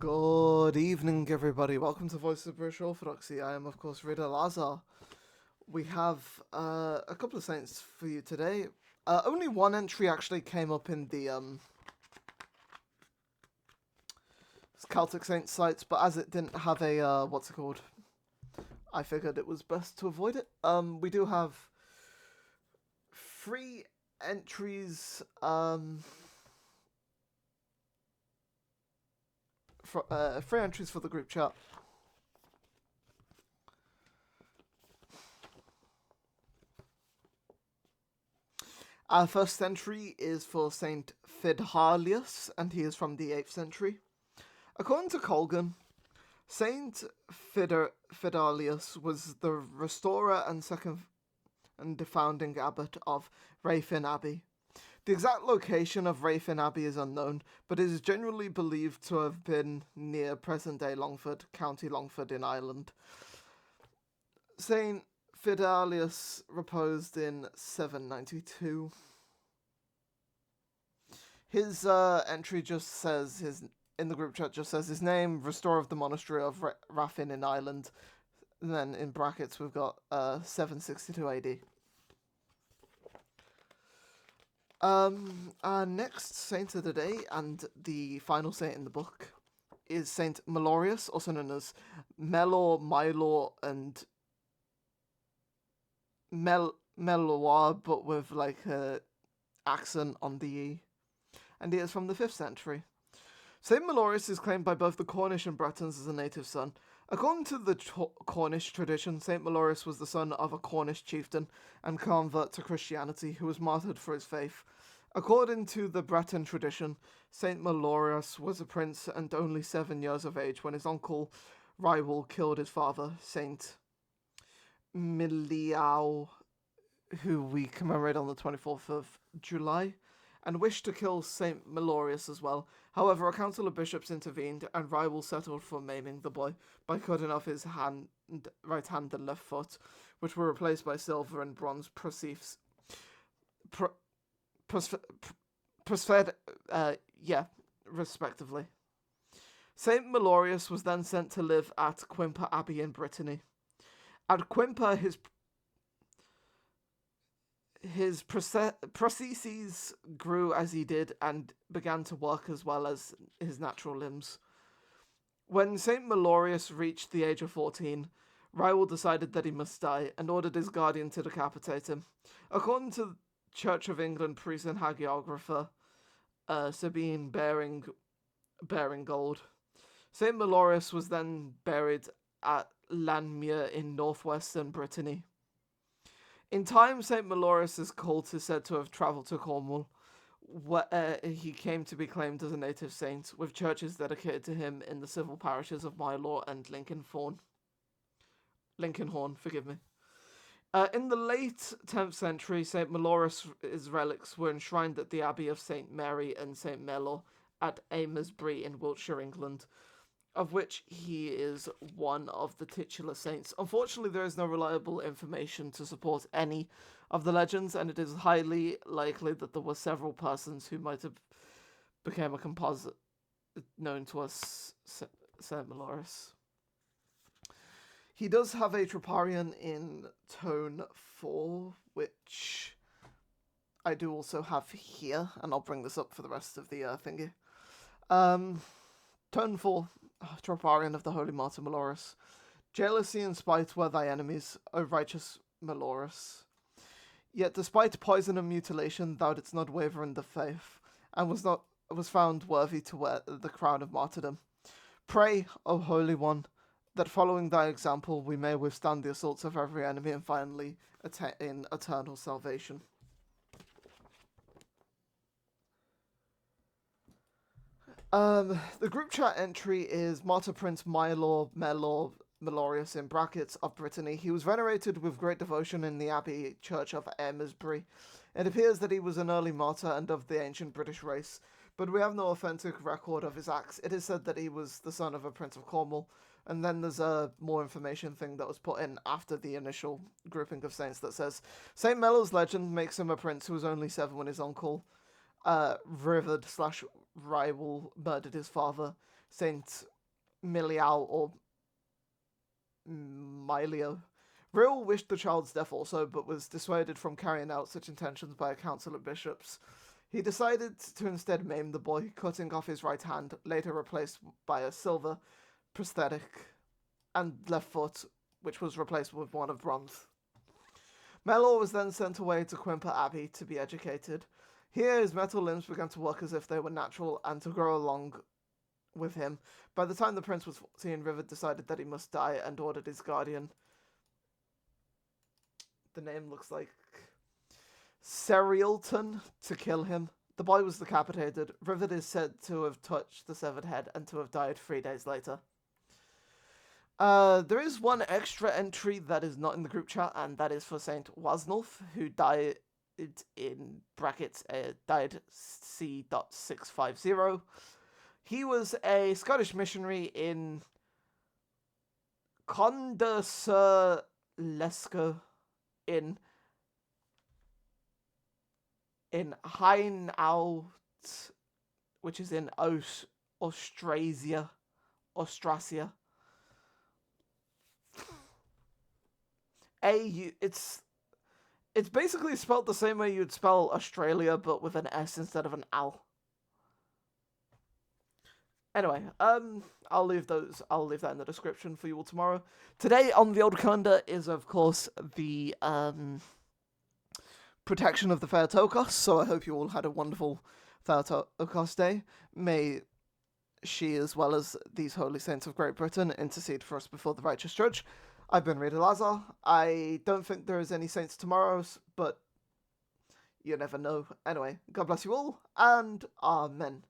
Good evening, everybody. Welcome to Voices of British Orthodoxy. I am, of course, Rida Lazar. We have a couple of saints for you today. Only one entry actually came up in the Celtic Saints sites, but as it didn't have a, what's it called? I figured it was best to avoid it. We do have 3 entries, for 3 entries for the group chat. Our first entry is for Saint Fidhalius, and he is from the 8th century. According to Colgan, Saint Fidhalius was the restorer and the founding abbot of Rayfin Abbey. The exact location of Rayfin Abbey is unknown, but it is generally believed to have been near present-day Longford, County Longford in Ireland. Saint Fidhalius reposed in 792. His entry just says in the group chat just says his name, restorer of the monastery of Raffin in Ireland, and then in brackets we've got 762 AD. Our next saint of the day, and the final saint in the book, is Saint Melorius, also known as Mylor, and Melor, but with like a accent on the E. And he is from the 5th century. Saint Melorius is claimed by both the Cornish and Bretons as a native son. According to the Cornish tradition, Saint Melorius was the son of a Cornish chieftain and convert to Christianity who was martyred for his faith. According to the Breton tradition, Saint Melorius was a prince and only 7 years of age when his uncle Rywal killed his father, Saint Miliau, who we commemorate on the 24th of July, and wished to kill Saint Melorius as well. However, a council of bishops intervened, and Rywal settled for maiming the boy by cutting off his right hand and left foot, which were replaced by silver and bronze prostheses. Respectively. Saint Melorius was then sent to live at Quimper Abbey in Brittany. At Quimper, his prostheses grew as he did and began to work as well as his natural limbs. When Saint Melorius reached the age of 14, Rywal decided that he must die and ordered his guardian to decapitate him. According to Church of England priest and hagiographer Sabine Baring-Gold, Saint Melorius was then buried at Lanmere in northwestern Brittany. In time, Saint Melorius' cult is said to have travelled to Cornwall, where he came to be claimed as a native saint, with churches dedicated to him in the civil parishes of Mylor and Lincolnhorn. In the late 10th century, Saint Melorius' relics were enshrined at the Abbey of Saint Mary and Saint Melor at Amesbury in Wiltshire, England, of which he is one of the titular saints. Unfortunately, there is no reliable information to support any of the legends, and it is highly likely that there were several persons who might have become a composite known to us, Saint Melorius. He does have a Troparion in tone 4, which I do also have here, and I'll bring this up for the rest of the thingy. Tone 4, Troparion of the Holy Martyr Melorius. Jealousy and spite were thy enemies, O righteous Melorius. Yet despite poison and mutilation, thou didst not waver in the faith, and was found worthy to wear the crown of martyrdom. Pray, O Holy One, that following thy example we may withstand the assaults of every enemy and finally attain eternal salvation. The group chat entry is Martyr Prince Melorius in brackets of Brittany. He was venerated with great devotion in the Abbey Church of Amesbury. It appears that he was an early martyr and of the ancient British race, but we have no authentic record of his acts. It is said that he was the son of a prince of Cornwall, and then there's a more information thing that was put in after the initial grouping of saints that says, Saint Melor's legend makes him a prince who was only 7 when his uncle, Rivard/Rywal murdered his father. Saint Milial or Milio. Real wished the child's death also, but was dissuaded from carrying out such intentions by a council of bishops. He decided to instead maim the boy, cutting off his right hand, later replaced by a silver prosthetic, and left foot, which was replaced with one of bronze. Melor was then sent away to Quimper Abbey to be educated. Here his metal limbs began to work as if they were natural and to grow along with him. By the time the prince was 14, River decided that he must die and ordered his guardian, the name looks like Serialton, to kill him. The boy was decapitated. Rivet is said to have touched the severed head and to have died 3 days later. There is one extra entry that is not in the group chat, and that is for Saint Wasnulf, who died in brackets, died C.650. He was a Scottish missionary in Condor-sur-Lesca in Hainaut, which is in Austrasia. It's basically spelled the same way you'd spell Australia, but with an S instead of an L. Anyway, I'll leave that in the description for you all tomorrow. Today on the old calendar is, of course, the protection of the Theotokos, so I hope you all had a wonderful Theotokos day. May she, as well as these holy saints of Great Britain, intercede for us before the righteous judge. I've been Reader Lazar. I don't think there is any saints tomorrow, but you never know. Anyway, God bless you all, and Amen.